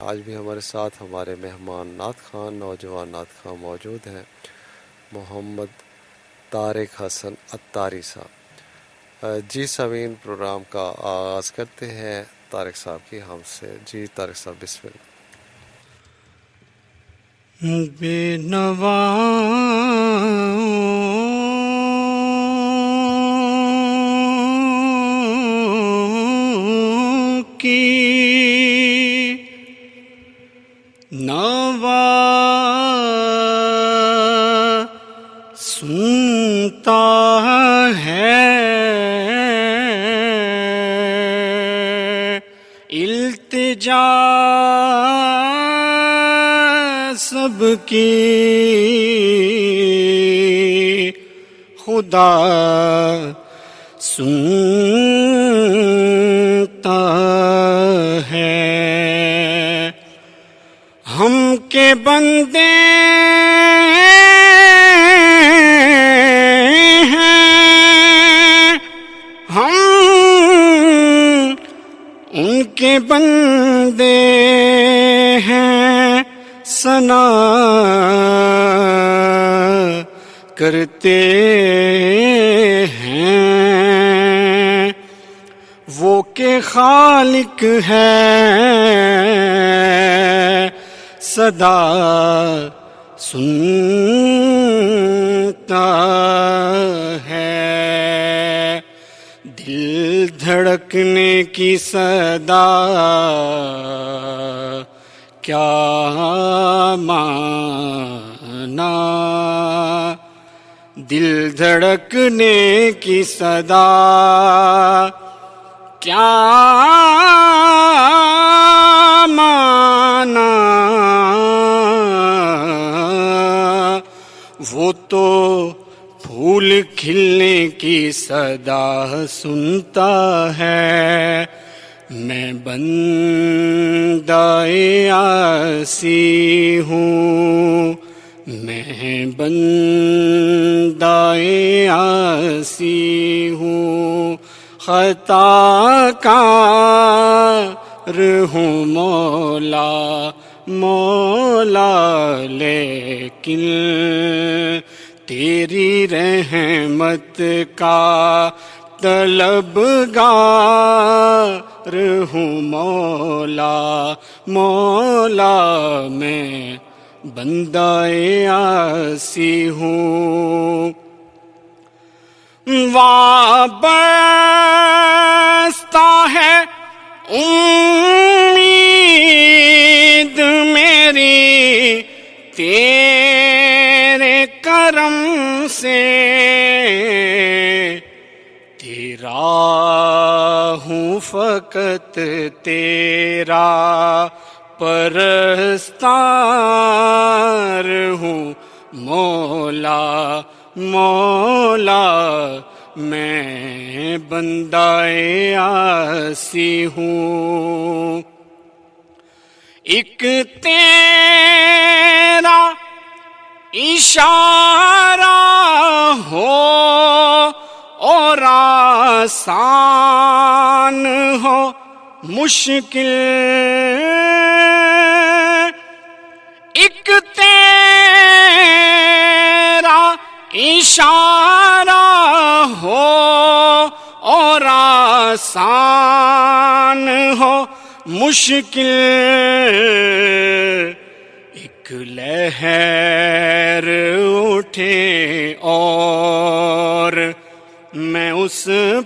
آج بھی ہمارے ساتھ ہمارے مہمان نعت خان، نوجوان نعت خان موجود ہیں، محمد طارق حسن عطاری صاحب۔ جی سامعین، پروگرام کا آغاز کرتے ہیں طارق صاحب کی ہم سے۔ جی طارق صاحب، بسم اللہ۔ بے نواؤں کی نوا سنتا ہے، التجا سب کی خدا سنتا ہے۔ ہم کے بندے ہیں، ہم ان کے بندے ہیں، ثنا کرتے ہیں وہ کہ خالق ہے، صدا سنتا ہے۔ دل دھڑکنے کی صدا کیا مانا، دل دھڑکنے کی صدا کیا مانا، وہ تو پھول کھلنے کی صدا سنتا ہے۔ میں بندہ عاصی ہوں، میں بندہ عاصی ہوں، خطا کار ہوں مولا مولا، لیکن تیری رحمت کا طلبگار ہوں مولا مولا، میں بندہ عاصی ہوں۔ وابستہ ہے امید میری تیرے کرم سے، تیرا ہوں فقط تیرا پرستار ہوں مولا مولا، میں بندہ عاصی ہوں۔ ایک تیرا اشارہ ہو اور آسان ہو مشکل، ایک تیرا اشارہ ہو اور آسان ہو مشکل، ایک لہر اٹھے اور میں اس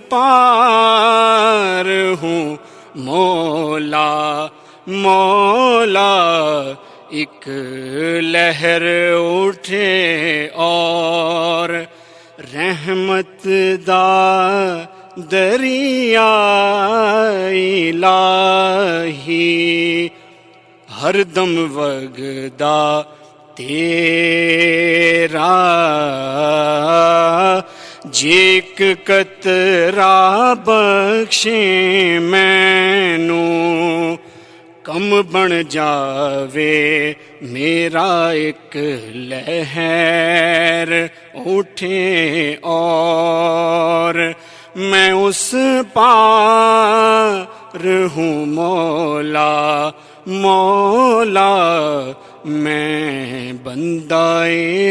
پار ہوں مولا مولا، ایک لہر اٹھے اور رحمت دا دریا الہی ہر دم وگدا تیرا، جیک قطرہ بخشے مینوں، کم بن جاوے میرا ایک لہر اٹھے اور میں اس پار ہوں مولا مولا میں بندہ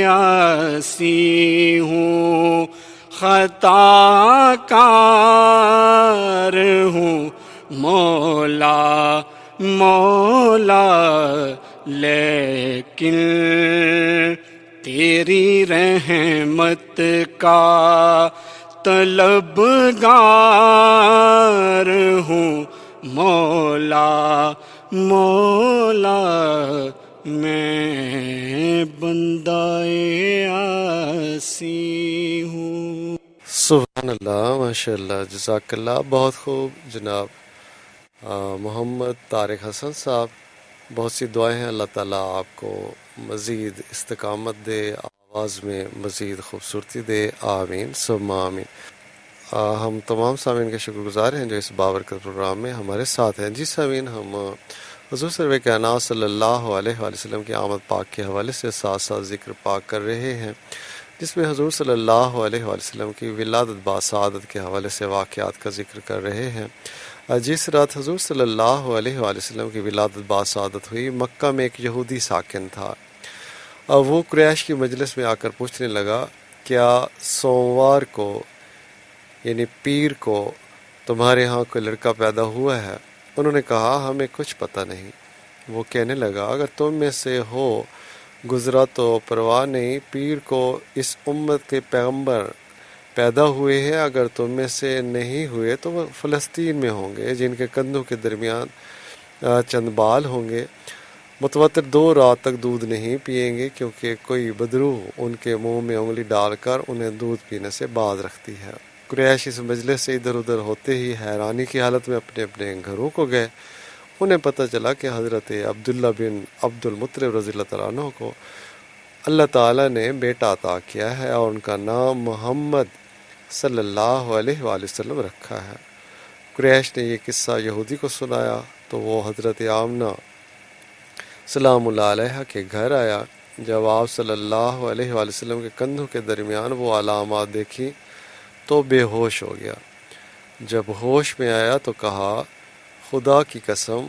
عاصی ہوں، خطا کار ہوں مولا مولا، لیکن تیری رحمت کا طلبگار ہوں مولا مولا، میں بندہ عاصی ہوں۔ سبحان اللہ، ماشاء اللہ، جزاک اللہ، بہت خوب جناب محمد طارق حسن صاحب، بہت سی دعائیں ہیں، اللہ تعالیٰ آپ کو مزید استقامت دے، آواز میں مزید خوبصورتی دے، آمین ثم آمین۔ ہم تمام سامعین کے شکر گزار ہیں جو اس بابرکت پروگرام میں ہمارے ساتھ ہیں۔ جی سامعین، ہم حضور سرور کائنات صلی اللہ علیہ وآلہ وسلم کی آمد پاک کے حوالے سے ساتھ ساتھ ذکر پاک کر رہے ہیں، جس میں حضور صلی اللہ علیہ وآلہ وسلم کی ولادت باسعادت کے حوالے سے واقعات کا ذکر کر رہے ہیں۔ جس رات حضور صلی اللہ علیہ وآلہ وسلم کی ولادت باسعادت ہوئی، مکہ میں ایک یہودی ساکن تھا۔ وہ قریش کی مجلس میں آ کر پوچھنے لگا، کیا سوموار کو یعنی پیر کو تمہارے ہاں کوئی لڑکا پیدا ہوا ہے؟ انہوں نے کہا، ہمیں کچھ پتہ نہیں۔ وہ کہنے لگا، اگر تم میں سے ہو گزرا تو پرواہ نہیں، پیر کو اس امت کے پیغمبر پیدا ہوئے ہیں، اگر تم میں سے نہیں ہوئے تو وہ فلسطین میں ہوں گے، جن کے کندھوں کے درمیان چند بال ہوں گے، متواتر 2 رات تک دودھ نہیں پئیں گے، کیونکہ کوئی بدروح ان کے منہ میں انگلی ڈال کر انہیں دودھ پینے سے باز رکھتی ہے۔ قریش اس مجلس سے ادھر ادھر ہوتے ہی حیرانی کی حالت میں اپنے اپنے گھروں کو گئے۔ انہیں پتہ چلا کہ حضرت عبداللہ بن عبد المطلب رضی اللہ تعالیٰ عنہ کو اللہ تعالیٰ نے بیٹا عطا کیا ہے اور ان کا نام محمد صلی اللہ علیہ وآلہ وسلم رکھا ہے۔ قریش نے یہ قصہ یہودی کو سنایا تو وہ حضرت آمنہ سلام اللہ علیہ کے گھر آیا۔ جب آپ صلی اللہ علیہ وآلہ وسلم کے کندھوں کے درمیان وہ علامات دیکھی تو بے ہوش ہو گیا۔ جب ہوش میں آیا تو کہا، خدا کی قسم،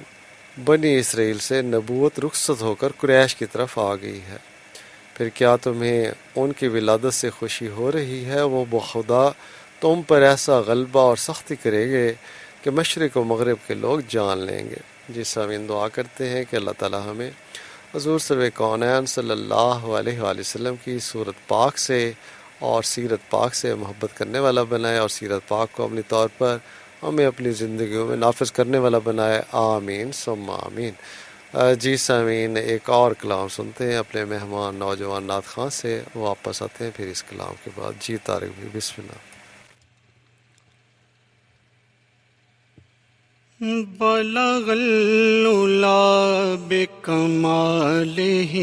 بنی اسرائیل سے نبوت رخصت ہو کر قریش کی طرف آ گئی ہے، پھر کیا تمہیں ان کی ولادت سے خوشی ہو رہی ہے؟ وہ بخدا تم پر ایسا غلبہ اور سختی کرے گے کہ مشرق و مغرب کے لوگ جان لیں گے۔ جی سامعین، دعا کرتے ہیں کہ اللہ تعالیٰ ہمیں حضور سرور کونین صلی اللہ علیہ وآلہ وسلم کی صورت پاک سے اور سیرت پاک سے محبت کرنے والا بنائے، اور سیرت پاک کو اپنی طور پر ہمیں اپنی زندگیوں میں نافذ کرنے والا بنائے، آمین ثم آمین۔ جی سامعین، ایک اور کلام سنتے ہیں اپنے مہمان نوجوان نعت خواں سے، واپس آتے ہیں پھر اس کلام کے بعد۔ جی طارق بھی، بسم اللہ۔ بلغ العلا بکمالہ،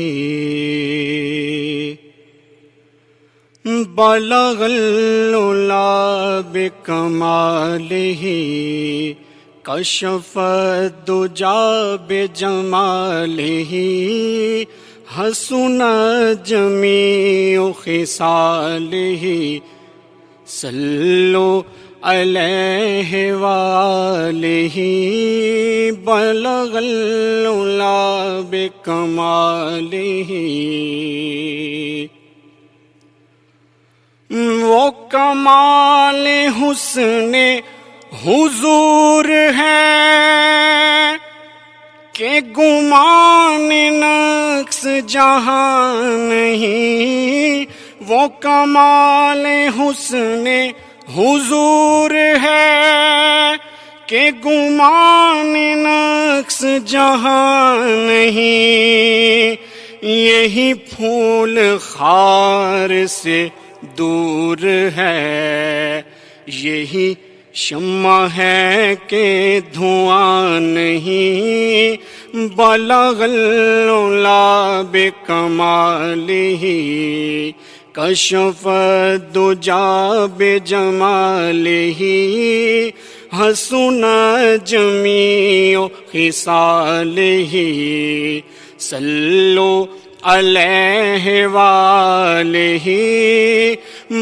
بلغ العلا بکمالہ، کشف الدجی بجمالہ، حسن جمیع خصالہ، صلو علیہ وآلہ، بلغ العلا بکمالہ۔ وہ کمال حسن حضور ہے کہ گمان نقص جہاں نہیں، وہ کمال حسن حضور ہے کہ گمان نقص جہاں نہیں، یہی پھول خار سے دور ہے، یہی شمع ہے کہ دھواں نہیں، بلغ العلا بکمالہ، کشف الدجی بجمالہ، حسن جمیع خصالہ، صلو علیہ وآلہ،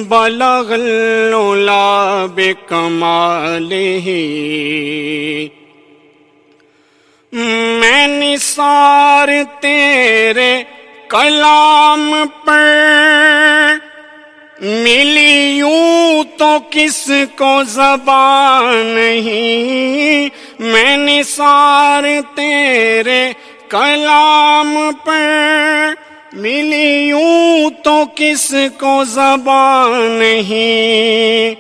بلغ العلا بکمالہ۔ میں نثار تیرے کلام پر، ملی یوں تو کس کو زبان نہیں، میں نثار تیرے کلام پر، ملی یوں تو کس کو زبان نہیں،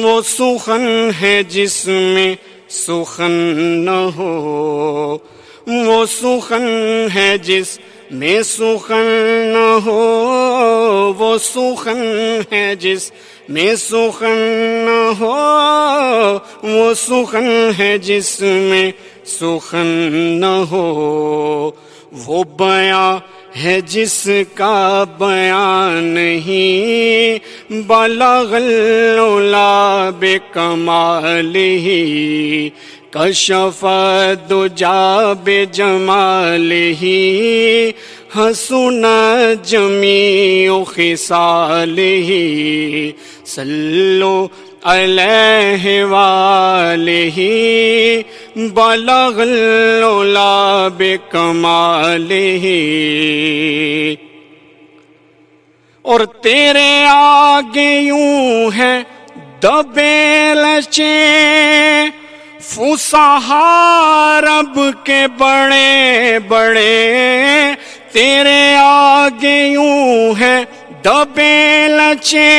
وہ سخن ہے جس میں سخن نہ ہو، وہ سخن ہے جس میں سخن نہ ہو، وہ سخن ہے جس میں سخن نہ ہو، وہ سخن ہے جس میں سخن نہ ہو، وہ بیاں ہے جس کا بیان نہیں، بلغ العلا بکمالہ، کشف الدجی بجمالہ، حسن جمیع خصالہ، صلو علیہ وآلہ، بلغ العلا بکمالہ۔ اور تیرے آگے یوں ہے دبے لچے فصحا رب کے بڑے بڑے، تیرے آگے یوں ہے دبے لچے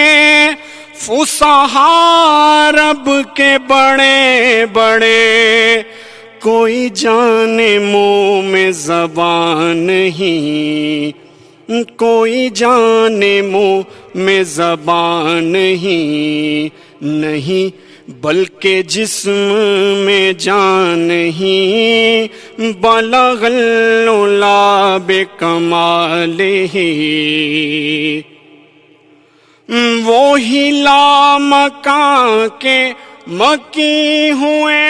فصحا رب کے بڑے بڑے، کوئی جانے منہ میں زبان نہیں، کوئی جانے منہ میں زبان نہیں، نہیں بلکہ جسم میں جان نہیں، بلغ العلا بکمالہ۔ وہی لامکاں کے مکی ہوئے،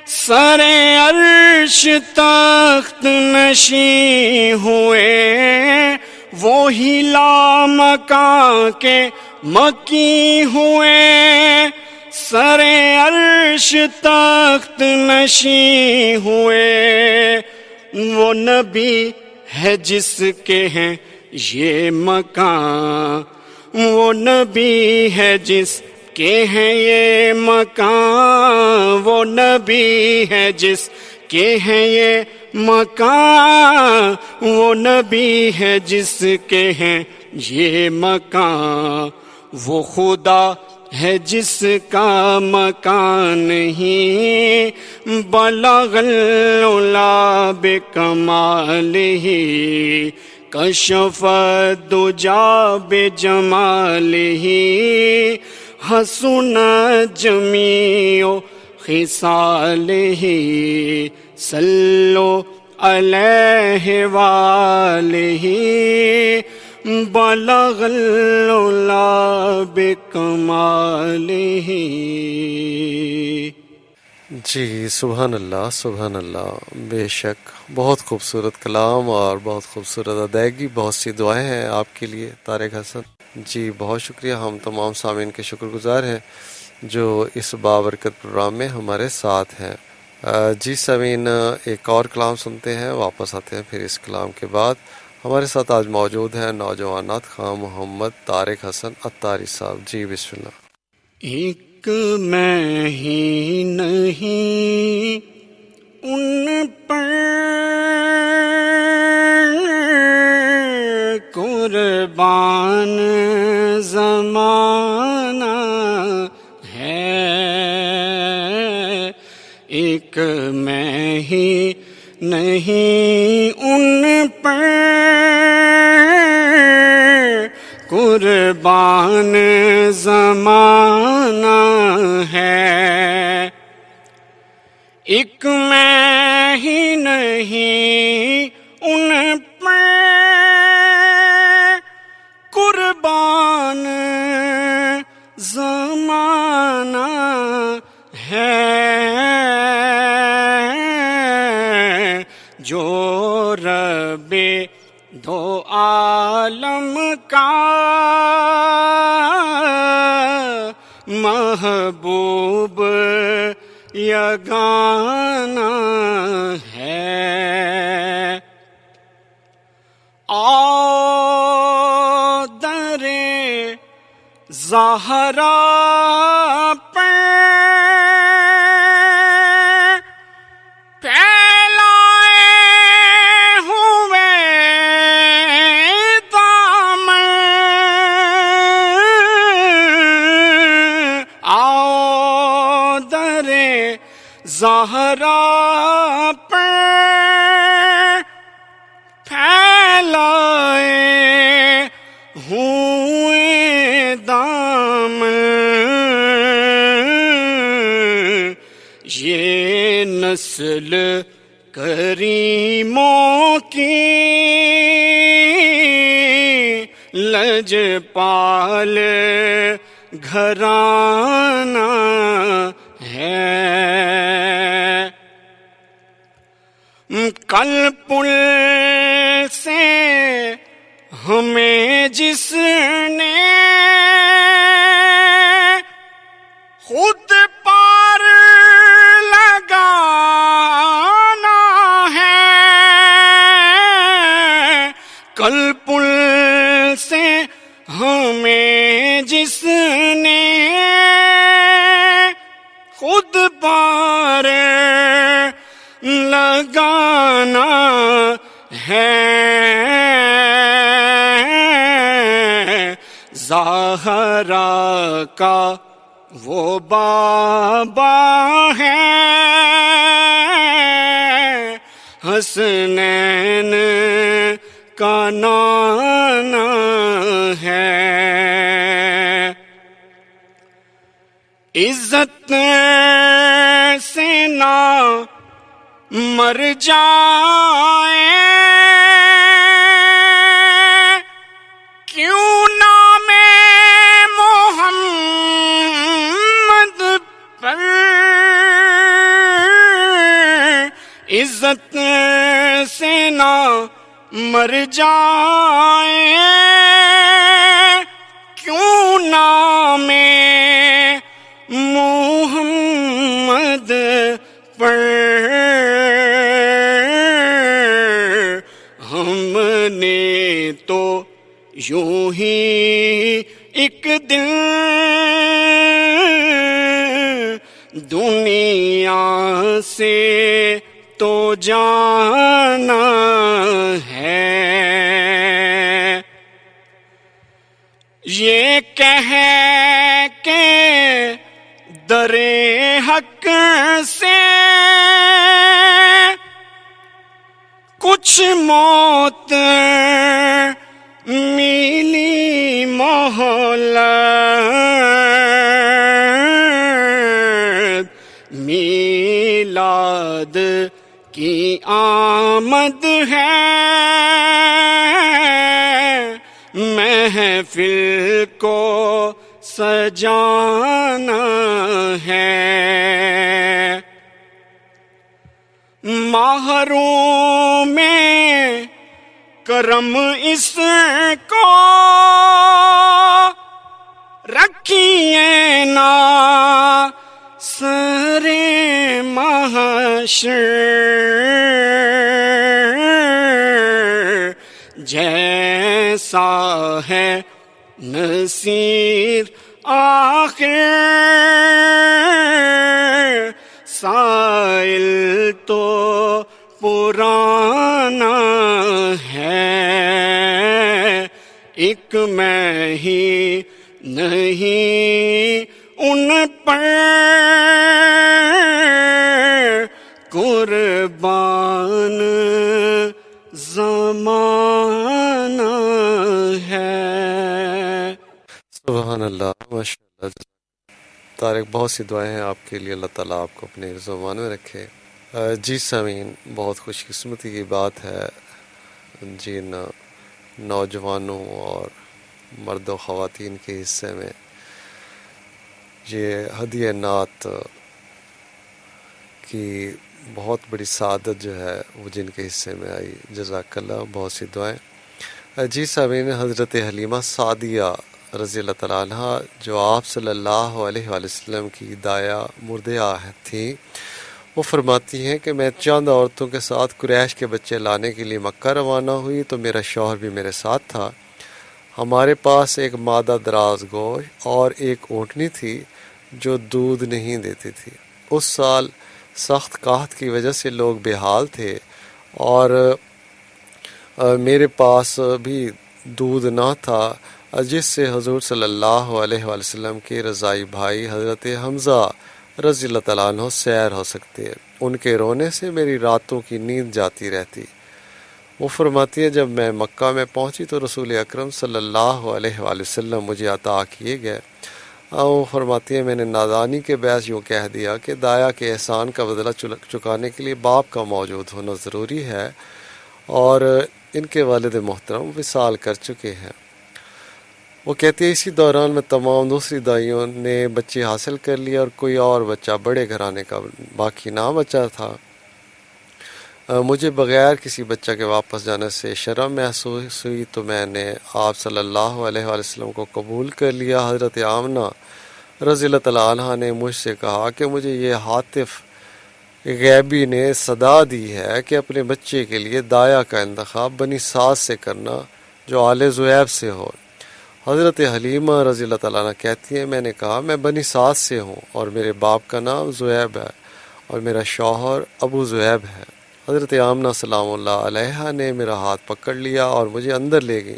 سر عرش تخت نشیں ہوئے، وہی لامکاں کے مکی ہوئے، سر عرش تخت نشیں ہوئے، وہ نبی ہے جس کے ہیں یہ مکان، وہ نبی ہے جس کے ہیں یہ مکان، وہ نبی ہے جس کے ہیں یہ مکان، وہ نبی ہے جس کے ہیں یہ مکان، وہ خدا ہے جس کا مکان نہیں، بلغ العلا بکمالہ، کشف الدجی بجمالہ، حسن جمیع خصالہ، صلو علیہ وآلہ، بلغ العلا بکمالہ۔ جی سبحان اللہ سبحان اللہ، بے شک بہت خوبصورت کلام اور بہت خوبصورت ادائیگی، بہت سی دعائیں ہیں آپ کے لیے طارق حسن جی، بہت شکریہ۔ ہم تمام سامعین کے شکر گزار ہیں جو اس بابرکت پروگرام میں ہمارے ساتھ ہیں۔ جی سامعین، ایک اور کلام سنتے ہیں، واپس آتے ہیں پھر اس کلام کے بعد۔ ہمارے ساتھ آج موجود ہیں نوجوان نعت خواں محمد طارق حسن عطاری صاحب، جی بسم اللہ۔ ایک میں ہی نہیں ان پر قربان زمانہ ہے، ایک میں ہی نہیں ان پر قربان زمانہ ہے، ایک میں ہی نہیں ان پہ قربان زمانہ ہے، جو رب دو عالم کا محبوب یگانہ ہے. آؤ در زہرا پہ پھیلائے ہوئے دامن، آؤ در زہرا پہ پھیلائے ہوئے دامن، یہ نسل کریموں کی لجپال گھرانہ ہے. کل پل سے ہمیں جس نے خود پار لگانا ہے، کل پل سے ہمیں جس نے خود پار لگانا ہے. زہرا کا وہ بابا ہے، حسنین کا نانا ہے. عزت سے نہ مر جائے، کیوں نام محمد پر، عزت سے نہ مر جائے، کیوں نام محمد پر. ہم نے تو یوں ہی ایک دن دنیا سے تو جانا ہے. یہ کہہ کے در حق سے کچھ موت ملی مہلت، میلاد کی آمد ہے، محفل کو سجانا ہے. محروم میں کرم اس کو رکھیے نا سر محشر، جیسا ہے نصیر آخر سائل تو پرانا ہے. ایک میں ہی نہیں ان پر قربان زمانہ ہے. سبحان اللہ، ماشاء اللہ. طارق، بہت سی دعائیں ہیں آپ کے لیے، اللہ تعالیٰ آپ کو اپنے زمان میں رکھے. جی سامعین، بہت خوش قسمتی کی بات ہے جن نوجوانوں اور مرد و خواتین کے حصے میں یہ ہدیہ نعت کی بہت بڑی سعادت جو ہے وہ جن کے حصے میں آئی. جزاک اللہ، بہت سی دعائیں. جی سامعین، حضرت حلیمہ سعدیہ رضی اللہ تعالیٰ عنہ جو آپ صلی اللہ علیہ وآلہ وسلم کی دایا مرضعہ تھیں، وہ فرماتی ہیں کہ میں چند عورتوں کے ساتھ قریش کے بچے لانے کے لیے مکہ روانہ ہوئی تو میرا شوہر بھی میرے ساتھ تھا۔ ہمارے پاس ایک مادہ دراز گوشت اور ایک اونٹنی تھی جو دودھ نہیں دیتی تھی۔ اس سال سخت قحط کی وجہ سے لوگ بے حال تھے اور میرے پاس بھی دودھ نہ تھا جس سے حضور صلی اللہ علیہ وآلہ وسلم کے رضائی بھائی حضرت حمزہ رضی اللہ تعالیٰ عنہ سیر ہو سکتے ہیں۔ ان کے رونے سے میری راتوں کی نیند جاتی رہتی۔ وہ فرماتی ہے جب میں مکہ میں پہنچی تو رسول اکرم صلی اللہ علیہ وآلہ وسلم مجھے عطا کیے گئے۔ وہ فرماتی ہے میں نے نادانی کے باعث یوں کہہ دیا کہ دایا کے احسان کا بدلہ چکانے کے لیے باپ کا موجود ہونا ضروری ہے، اور ان کے والد محترم وصال کر چکے ہیں۔ وہ کہتی ہے اسی دوران میں تمام دوسری دائیوں نے بچے حاصل کر لیا اور کوئی اور بچہ بڑے گھرانے کا باقی نہ بچا تھا۔ مجھے بغیر کسی بچہ کے واپس جانے سے شرم محسوس ہوئی تو میں نے آپ صلی اللہ علیہ وآلہ وسلم کو قبول کر لیا۔ حضرت آمنہ رضی اللہ تعالیٰ عنہ نے مجھ سے کہا کہ مجھے یہ حاطف غیبی نے صدا دی ہے کہ اپنے بچے کے لیے دایا کا انتخاب بنی سعد سے کرنا جو آل زویب سے ہو۔ حضرت حلیمہ رضی اللہ تعالیٰ عنہ کہتی ہیں میں نے کہا میں بنی سعد سے ہوں اور میرے باپ کا نام زویب ہے اور میرا شوہر ابو زویب ہے۔ حضرت آمنہ سلام اللہ علیہا نے میرا ہاتھ پکڑ لیا اور مجھے اندر لے گئی۔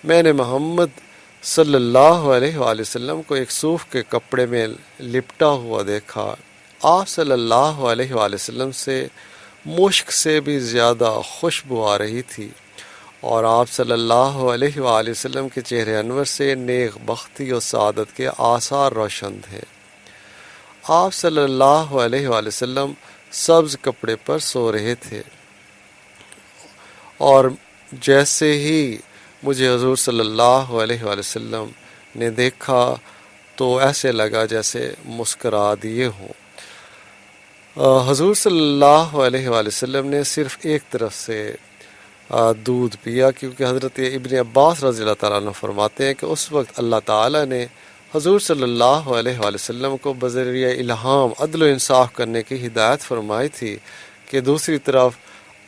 میں نے محمد صلی اللہ علیہ وآلہ وسلم کو ایک صوف کے کپڑے میں لپٹا ہوا دیکھا۔ آپ صلی اللہ علیہ وآلہ وسلم سے مشک سے بھی زیادہ خوشبو آ رہی تھی، اور آپ صلی اللہ علیہ وآلہ وسلم کے چہرے انور سے نیک بختی اور سعادت کے آثار روشن تھے۔ آپ صلی اللہ علیہ وآلہ وسلم سبز کپڑے پر سو رہے تھے، اور جیسے ہی مجھے حضور صلی اللہ علیہ وآلہ وسلم نے دیکھا تو ایسے لگا جیسے مسکرا دیے ہوں۔ حضور صلی اللہ علیہ وآلہ وسلم نے صرف ایک طرف سے دودھ پیا، کیونکہ حضرت ابن عباس رضی اللہ تعالیٰ عنہ فرماتے ہیں کہ اس وقت اللہ تعالیٰ نے حضور صلی اللہ علیہ وآلہ وسلم کو بذریعہ الہام عدل و انصاف کرنے کی ہدایت فرمائی تھی کہ دوسری طرف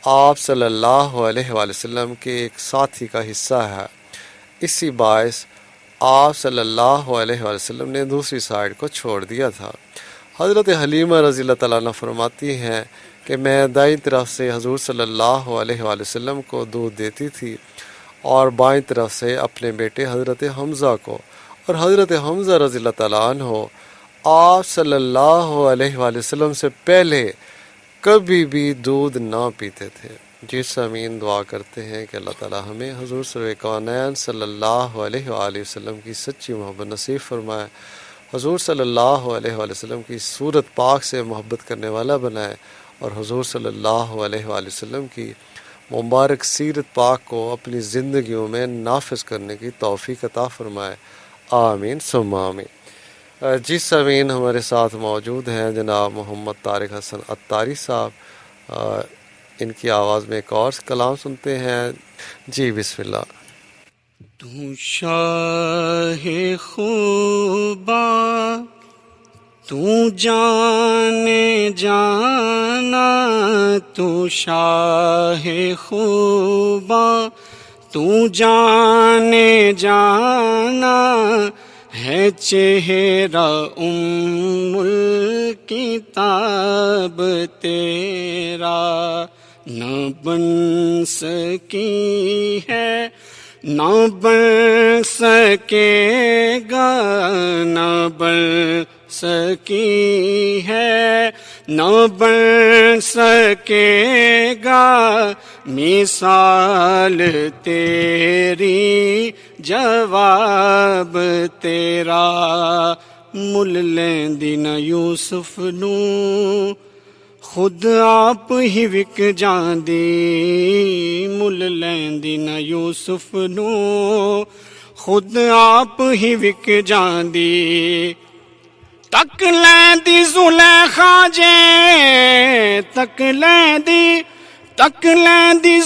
آپ صلی اللہ علیہ وآلہ وسلم کے ایک ساتھی کا حصہ ہے۔ اسی باعث آپ صلی اللہ علیہ وآلہ وسلم نے دوسری سائیڈ کو چھوڑ دیا تھا۔ حضرت حلیمہ رضی اللہ تعالیٰ عنہ فرماتی ہیں کہ میں دائیں طرف سے حضور صلی اللہ علیہ وآلہ وسلم کو دودھ دیتی تھی اور بائیں طرف سے اپنے بیٹے حضرت حمزہ کو، اور حضرت حمزہ رضی اللہ تعالیٰ عنہ آپ صلی اللہ علیہ وآلہ وسلم سے پہلے کبھی بھی دودھ نہ پیتے تھے۔ جس امین دعا کرتے ہیں کہ اللہ تعالیٰ ہمیں حضور سرور کونین صلی اللہ علیہ وآلہ وسلم کی سچی محبت نصیب فرمائے، حضور صلی اللہ علیہ وآلہ وسلم کی صورت پاک سے محبت کرنے والا بنائے، اور حضور صلی اللہ علیہ وآلہ وسلم کی مبارک سیرت پاک کو اپنی زندگیوں میں نافذ کرنے کی توفیق عطا فرمائے، آمین ثم آمین۔ جی سامعین، ہمارے ساتھ موجود ہیں جناب محمد طارق حسن عطاری صاحب، ان کی آواز میں ایک اور کلام سنتے ہیں۔ جی بسم اللہ۔ تو شاہ خوبا تو جانے جانا، تو شاہ خوبا تو جانے جانا، ہے چہرہ الکتاب تیرا، نہ بن سکی ہے نہ بن سکے گا، نہ بن سکی ہے نہ بن سکے گا، مثال تیری جواب تیرا، مل لیندی نہ یوسف نو خود آپ ہی وک جاندی، مل لیندی نہ یوسف نو خود آپ ہی وک جاندی، تک لیندی زلیخا جے، تک لیندی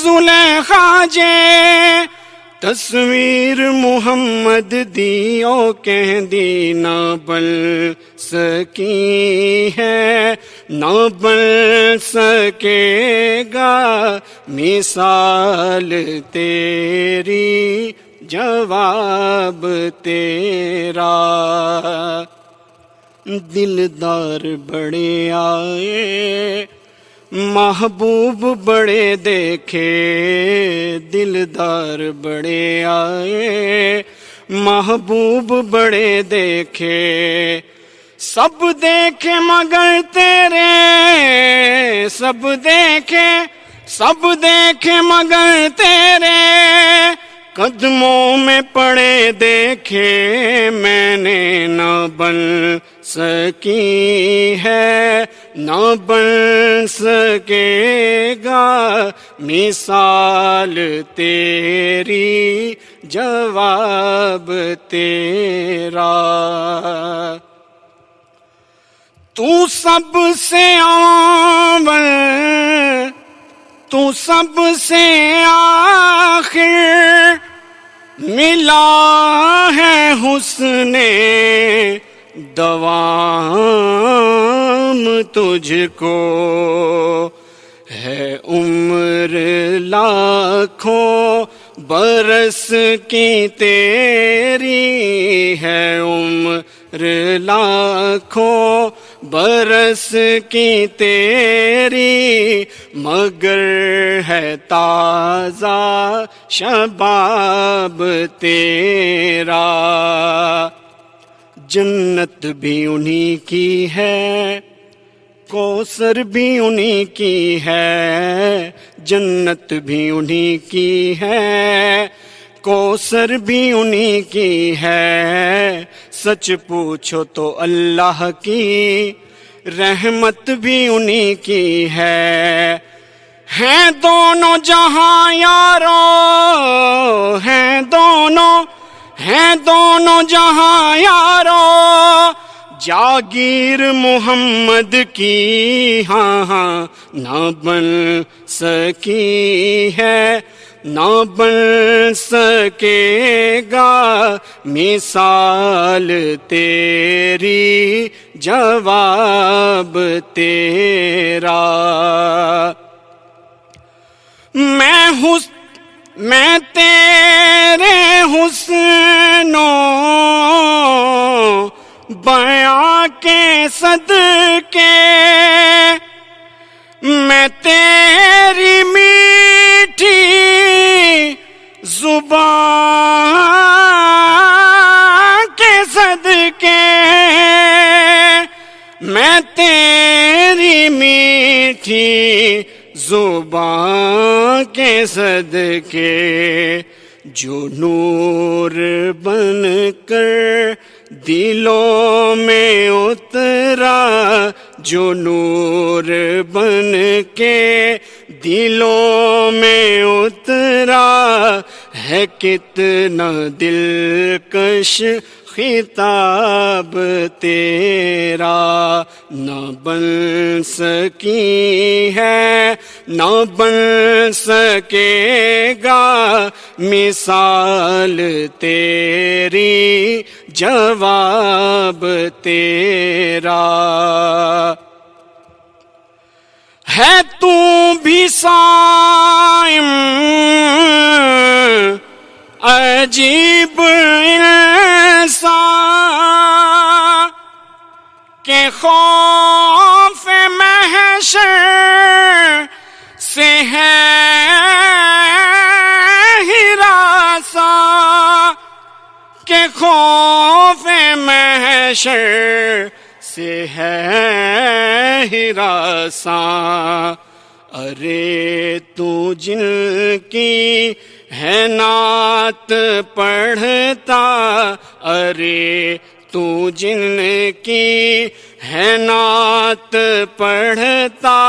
زلیخا جے، تصویر محمد دی او کہندی نہ بن سکی ہے، نہ بن سکے گا مثال تیری، جواب تیرا۔ دلدار بڑے آئے، محبوب بڑے دیکھے، دلدار بڑے آئے، محبوب بڑے دیکھے، سب دیکھے مگر تیرے، سب دیکھے مگر تیرے قدموں میں پڑے دیکھے، میں نے نہ بن سکی ہے، نہ بن سکے گا مثال تیری، جواب تیرا۔ تو سب سے اول، تو سب سے آخر، ملا ہے حسن دوام تجھ کو، ہے عمر لاکھوں برس کی تیری، ہے عمر لاکھوں برس کی تیری، مگر ہے تازہ شباب تیرا۔ جنت بھی انہی کی ہے، کوثر بھی انہی کی ہے، جنت بھی انہی کی ہے، کوثر بھی انہی کی ہے، سچ پوچھو تو اللہ کی رحمت بھی انہی کی ہے۔ ہیں دونوں جہاں یارو، ہیں دونوں جہاں یارو، جاگیر محمد کی، ہاں ہاں نہ بن سکی ہے، نہ بن سکے گا مثال تیری، جواب تیرا۔ میں تیرے حسن و بیاں کے صدقے، میں تیری میٹھی زبان کے صدقے، میں تیری میٹھی زبان کے صدقے، جو نور بن کر دلوں میں اترا، جو نور بن کے دلوں میں اترا، ہے کتنا دلکش خطاب تیرا، نہ بن سکی ہے، نہ بن سکے گا مثال تیری، جواب تیرا۔ ہے تو بھی صائم عجیب انسان، کہ خوف محشر سے ہے ہراساں، کہ خوف محشر سے ہے ہراساں۔ ارے تو جن کی ہے نعت پڑھتا، ارے تو جن کی ہے نعت پڑھتا،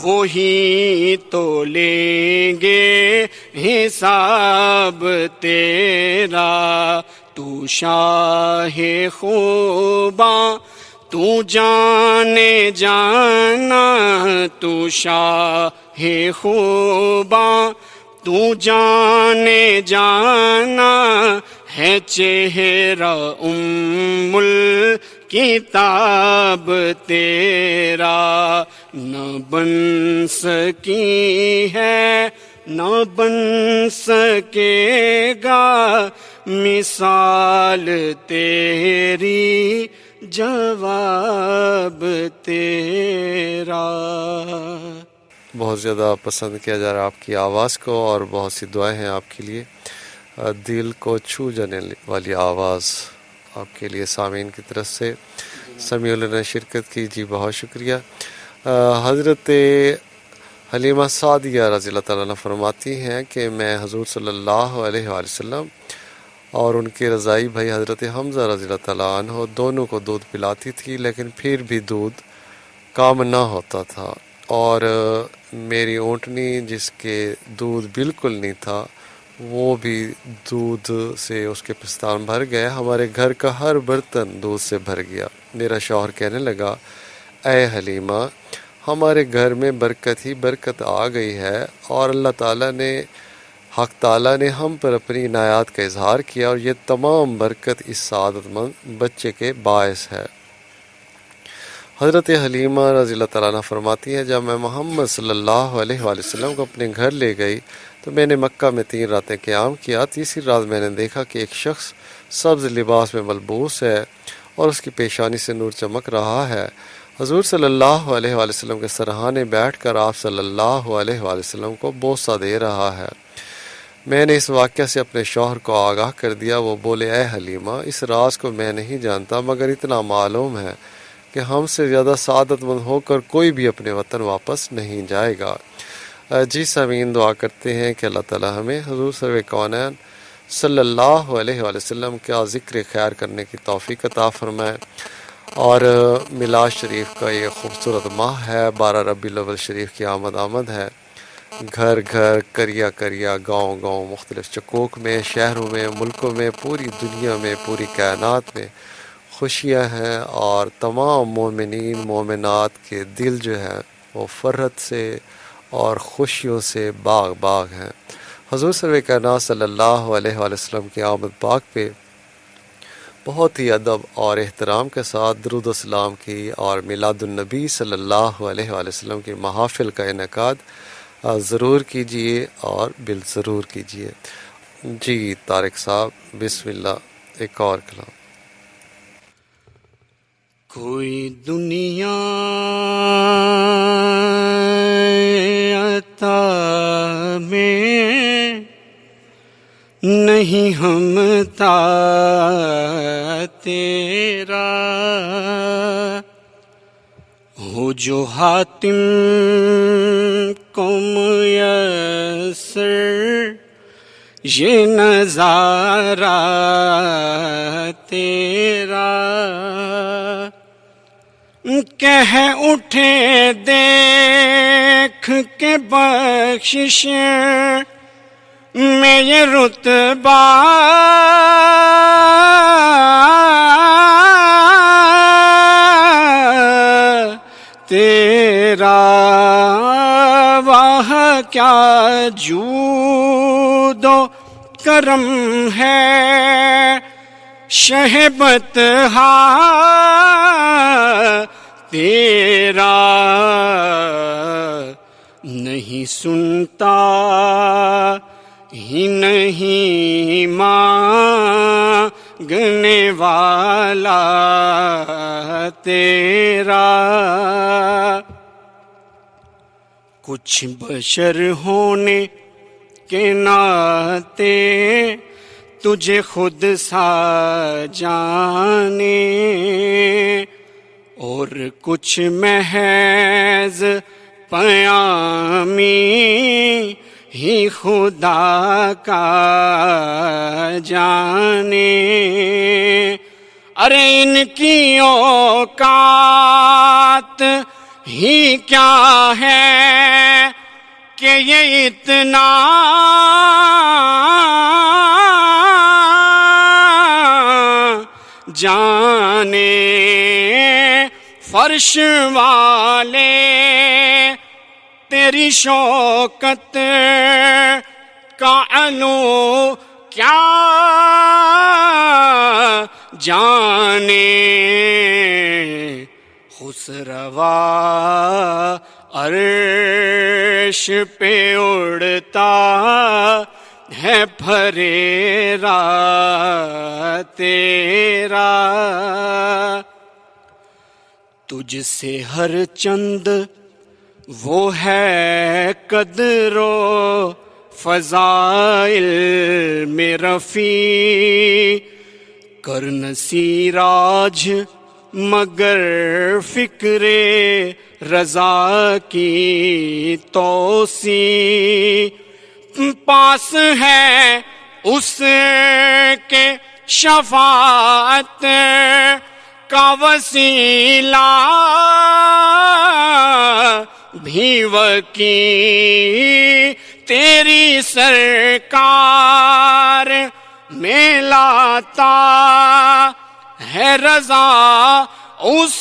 وہی تو لیں گے حساب تیرا۔ تو شاہ خوباں تو جانے جانا، تو شاہ خوباں تو جانے جانا ہے چہرہ الکتاب تیرا، نہ بن سکی ہے نہ بن سکے گا مثال تیری، جواب تیرا۔ بہت زیادہ پسند کیا جا رہا ہے آپ کی آواز کو، اور بہت سی دعائیں ہیں آپ کے لیے۔ دل کو چھو جانے والی آواز آپ کے لیے سامعین کی طرف سے۔ سمیع اللہ نے شرکت کی، جی بہت شکریہ۔ حضرت حلیمہ سعدیہ رضی اللہ تعالیٰ عنہ فرماتی ہیں کہ میں حضور صلی اللہ علیہ وآلہ وسلم اور ان کے رضائی بھائی حضرت حمزہ رضی اللہ تعالیٰ عنہ دونوں کو دودھ پلاتی تھی، لیکن پھر بھی دودھ کام نہ ہوتا تھا، اور میری اونٹنی جس کے دودھ بالکل نہیں تھا وہ بھی دودھ سے اس کے پستان بھر گئے، ہمارے گھر کا ہر برتن دودھ سے بھر گیا۔ میرا شوہر کہنے لگا، اے حلیمہ، ہمارے گھر میں برکت ہی برکت آ گئی ہے، اور اللہ تعالیٰ نے حق تعالیٰ نے ہم پر اپنی عنایات کا اظہار کیا، اور یہ تمام برکت اس سعادت مند بچے کے باعث ہے۔ حضرت حلیمہ رضی اللہ تعالیٰ عنہ فرماتی ہیں، جب میں محمد صلی اللہ علیہ وآلہ وسلم کو اپنے گھر لے گئی تو میں نے مکہ میں 3 راتیں قیام کیا۔ تیسری رات میں نے دیکھا کہ ایک شخص سبز لباس میں ملبوس ہے اور اس کی پیشانی سے نور چمک رہا ہے۔ حضور صلی اللہ علیہ وآلہ وسلم کے سرہانے بیٹھ کر آپ صلی اللہ علیہ وآلہ وسلم کو بوسہ دے رہا ہے۔ میں نے اس واقعہ سے اپنے شوہر کو آگاہ کر دیا۔ وہ بولے، اے حلیمہ، اس راز کو میں نہیں جانتا، مگر اتنا معلوم ہے کہ ہم سے زیادہ سعادت مند ہو کر کوئی بھی اپنے وطن واپس نہیں جائے گا۔ جی سامعین، دعا کرتے ہیں کہ اللہ تعالی ہمیں حضور سرور کونین صلی اللہ علیہ وآلہ وسلم کا ذکر خیر کرنے کی توفیق عطا فرمائے۔ اور میلاد شریف کا یہ خوبصورت ماہ ہے، 12 ربیع الاول شریف کی آمد ہے۔ گھر گھر، کریا کریا، گاؤں گاؤں، مختلف چکوک میں، شہروں میں، ملکوں میں، پوری دنیا میں، پوری کائنات میں خوشیاں ہیں، اور تمام مومنین مومنات کے دل جو ہے وہ فرحت سے اور خوشیوں سے باغ باغ ہیں۔ حضور سرور کائنات صلی اللہ علیہ وآلہ وسلم کی آمد پاک پہ بہت ہی ادب اور احترام کے ساتھ درود و سلام کی، اور میلاد النبی صلی اللہ علیہ وآلہ وسلم کی محافل کا انعقاد ضرور کیجئے اور بالضرور کیجئے۔ جی طارق صاحب، بسم اللہ، ایک اور کلام۔ کوئی دنیا عطا میں نہیں ہمتا تیرا، ہو جو حاتم کو میسر یہ نظارہ تیرا، کہہ اٹھے دیکھ کے بخشش میں یہ رتبہ تیرا، واہ کیا جود و کرم ہے شہبت تیرا، نہیں سنتا ہی نہیں مانگنے والا تیرا، کچھ بشر ہونے کے ناطے تجھے خود سا جانے، اور کچھ محض پیامی ہی خدا کا جانے، ارے ان کی اوقات ہی کیا ہے کہ یہ اتنا جانے، فرش والے تیری شوکت کا علو کیا جانے، خسروا عرش پہ اڑتا ہے پھریرا تیرا، تجھ سے ہر چند وہ ہے قدر و فضائل میں رفیع، کرن سیراج مگر فکر رضا کی توسیع، پاس ہے اس کے شفاعت کا وسیلہ بھی وکیل، تیری سرکار میں لاتا ہے رضا اس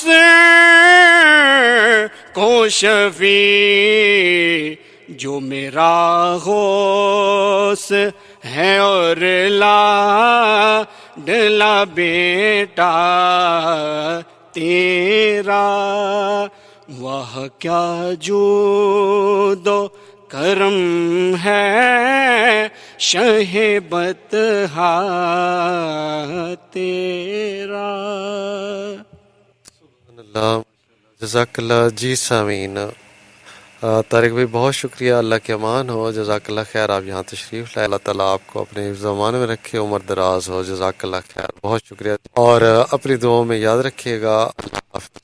کو شفیع، جو میرا غوث ہے اور لاڈلا بیٹا تیرا، واہ کیا جود و کرم ہے شہ بطحا تیرا۔ اللہ، جزاک اللہ جی سامعین۔ طارق بھائی بہت شکریہ، اللہ کے امان ہو، جزاک اللہ خیر، آپ یہاں تشریف لائے، اللہ تعالیٰ آپ کو اپنے حفظ و امان میں رکھے، عمر دراز ہو، جزاک اللہ خیر، بہت شکریہ، اور اپنی دعاؤں میں یاد رکھیے گا، اللہ حافظ۔